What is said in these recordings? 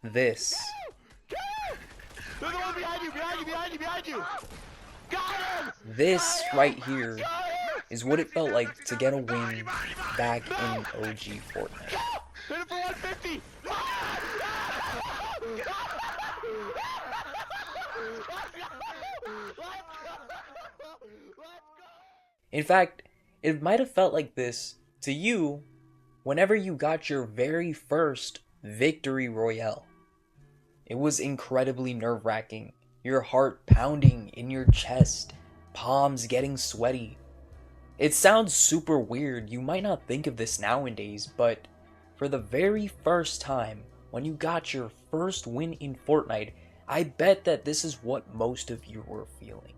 This. There's one behind you! Got him! This right here is what it felt like to get a win back in OG Fortnite. Hit it for 150! In fact, it might have felt like this to you whenever you got your very first Victory Royale. It was incredibly nerve-wracking, your heart pounding in your chest, palms getting sweaty. It sounds super weird, you might not think of this nowadays, but for the very first time, when you got your first win in Fortnite, I bet that this is what most of you were feeling.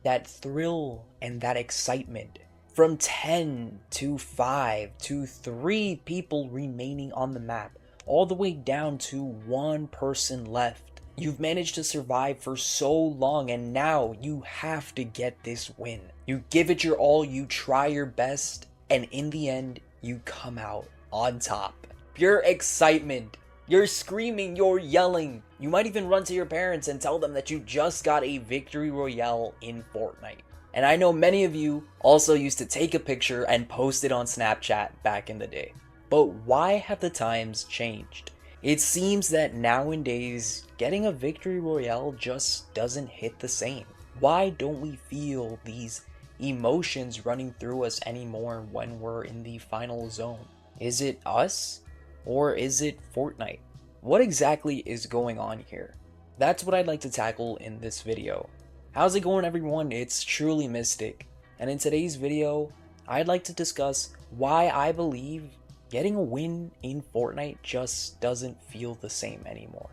That thrill and that excitement. From 10 to 5 to 3 people remaining on the map, all the way down to 1 person left. You've managed to survive for so long, and now you have to get this win. You give it your all, you try your best, and in the end, you come out on top. Pure excitement. You're screaming, you're yelling. You might even run to your parents and tell them that you just got a Victory Royale in Fortnite. And I know many of you also used to take a picture and post it on Snapchat back in the day. But why have the times changed? It seems that nowadays, getting a Victory Royale just doesn't hit the same. Why don't we feel these emotions running through us anymore when we're in the final zone? Is it us? Or is it Fortnite? What exactly is going on here? That's what I'd like to tackle in this video. How's it going, everyone? It's TrulyMystic, and in today's video, I'd like to discuss why I believe getting a win in Fortnite just doesn't feel the same anymore.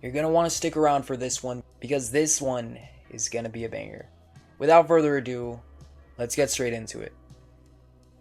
You're gonna want to stick around for this one, because this one is gonna be a banger. Without further ado, let's get straight into it.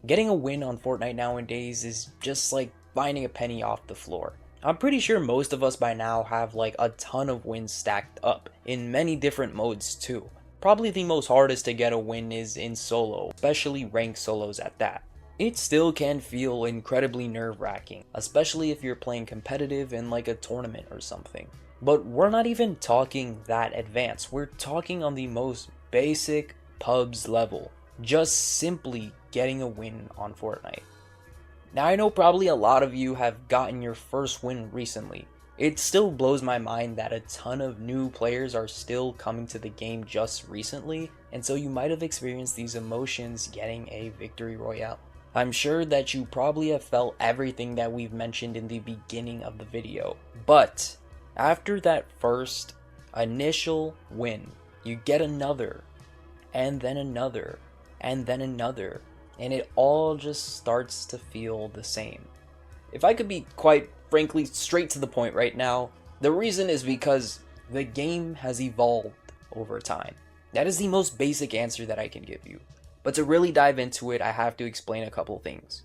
Getting a win on Fortnite nowadays is just like finding a penny off the floor. I'm pretty sure most of us by now have like a ton of wins stacked up, in many different modes too. Probably the most hardest to get a win is in solo, especially ranked solos at that. It still can feel incredibly nerve-wracking, especially if you're playing competitive in like a tournament or something. But we're not even talking that advanced, we're talking on the most basic pubs level. Just simply getting a win on Fortnite. Now I know probably a lot of you have gotten your first win recently. It still blows my mind that a ton of new players are still coming to the game just recently, and so you might have experienced these emotions getting a Victory Royale. I'm sure that you probably have felt everything that we've mentioned in the beginning of the video, but after that first initial win, you get another, and then another, and then another, and it all just starts to feel the same. If I could be quite frankly straight to the point right now, the reason is because the game has evolved over time. That is the most basic answer that I can give you. But to really dive into it, I have to explain a couple things.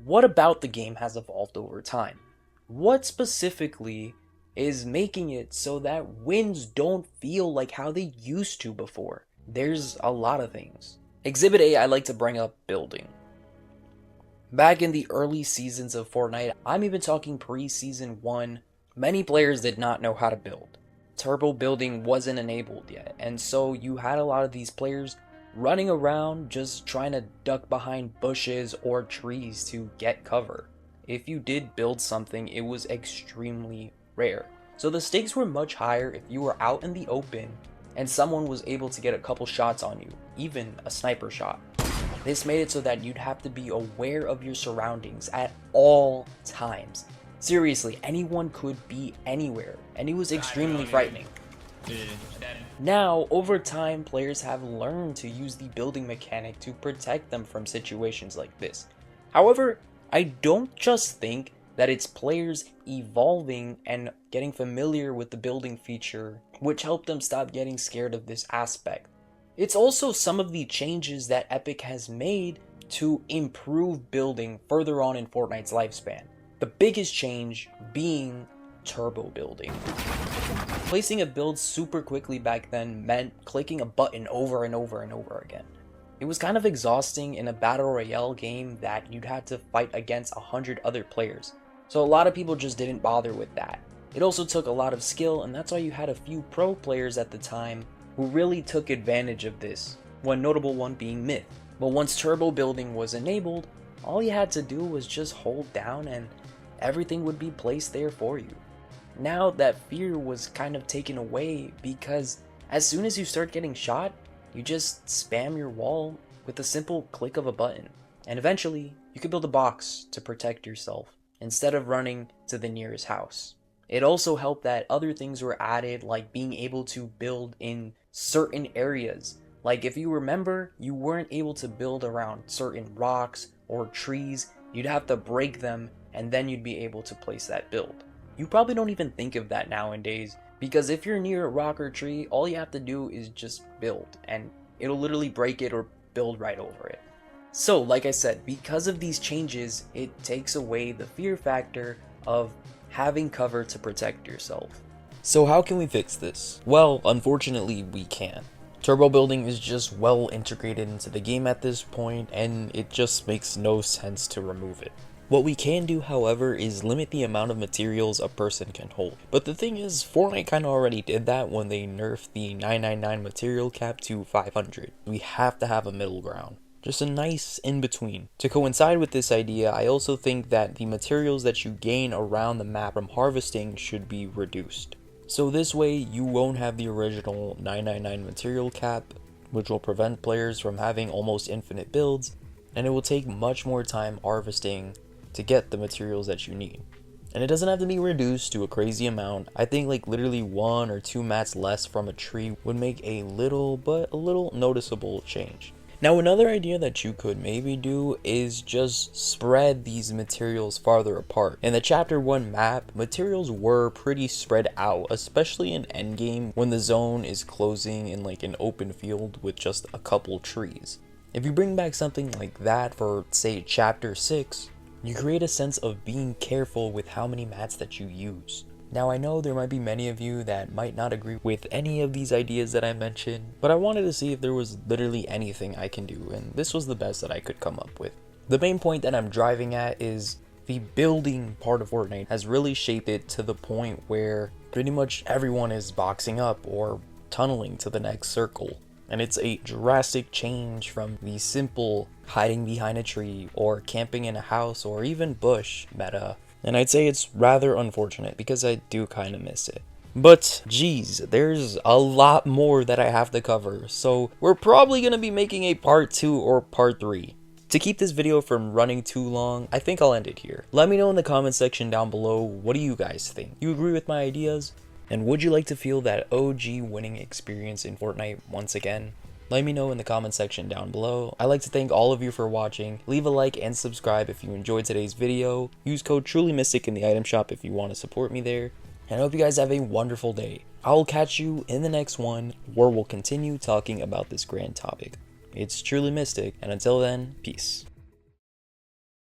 What about the game has evolved over time? What specifically is making it so that wins don't feel like how they used to before? There's a lot of things. Exhibit A, I like to bring up building. Back in the early seasons of Fortnite, I'm even talking pre-season 1, many players did not know how to build. Turbo building wasn't enabled yet, and so you had a lot of these players running around just trying to duck behind bushes or trees to get cover. If you did build something, it was extremely rare. So the stakes were much higher if you were out in the open and someone was able to get a couple shots on you, even a sniper shot. This made it so that you'd have to be aware of your surroundings at all times. Seriously, anyone could be anywhere, and it was extremely frightening. Now, over time, players have learned to use the building mechanic to protect them from situations like this. However, I don't just think that it's players evolving and getting familiar with the building feature which helped them stop getting scared of this aspect. It's also some of the changes that Epic has made to improve building further on in Fortnite's lifespan. The biggest change being turbo building. Placing a build super quickly back then meant clicking a button over and over and over again. It was kind of exhausting in a battle royale game that you'd have to fight against 100 other players. So a lot of people just didn't bother with that. It also took a lot of skill, and that's why you had a few pro players at the time who really took advantage of this, one notable one being Myth. But once turbo building was enabled, all you had to do was just hold down and everything would be placed there for you. Now that fear was kind of taken away, because as soon as you start getting shot, you just spam your wall with a simple click of a button, and eventually you could build a box to protect yourself instead of running to the nearest house. It also helped that other things were added, like being able to build in certain areas. Like if you remember, you weren't able to build around certain rocks or trees. You'd have to break them and then you'd be able to place that build. You probably don't even think of that nowadays, because if you're near a rock or tree, all you have to do is just build and it'll literally break it or build right over it. So like I said, because of these changes, it takes away the fear factor of having cover to protect yourself. So how can we fix this? Well, unfortunately we can't. Turbo building is just well integrated into the game at this point, and it just makes no sense to remove it. What we can do, however, is limit the amount of materials a person can hold. But the thing is, Fortnite kinda already did that when they nerfed the 999 material cap to 500. We have to have a middle ground. Just a nice in-between. To coincide with this idea, I also think that the materials that you gain around the map from harvesting should be reduced. So this way, you won't have the original 999 material cap, which will prevent players from having almost infinite builds, and it will take much more time harvesting to get the materials that you need. And it doesn't have to be reduced to a crazy amount. I think like literally 1 or 2 mats less from a tree would make a little, but a little noticeable change. Now another idea that you could maybe do is just spread these materials farther apart. In the chapter 1 map, materials were pretty spread out, especially in endgame when the zone is closing in like an open field with just a couple trees. If you bring back something like that for, say, chapter 6, you create a sense of being careful with how many mats that you use. Now I know there might be many of you that might not agree with any of these ideas that I mentioned, but I wanted to see if there was literally anything I can do, and this was the best that I could come up with. The main point that I'm driving at is the building part of Fortnite has really shaped it to the point where pretty much everyone is boxing up or tunneling to the next circle. And it's a drastic change from the simple hiding behind a tree or camping in a house or even bush meta. And I'd say it's rather unfortunate because I do kind of miss it. But geez, there's a lot more that I have to cover, so we're probably going to be making a part 2 or part 3. To keep this video from running too long, I think I'll end it here. Let me know in the comment section down below, what do you guys think? You agree with my ideas? And would you like to feel that OG winning experience in Fortnite once again? Let me know in the comment section down below. I'd like to thank all of you for watching. Leave a like and subscribe if you enjoyed today's video. Use code TrulyMystic in the item shop if you want to support me there. And I hope you guys have a wonderful day. I will catch you in the next one, where we'll continue talking about this grand topic. It's TrulyMystic, and until then, peace.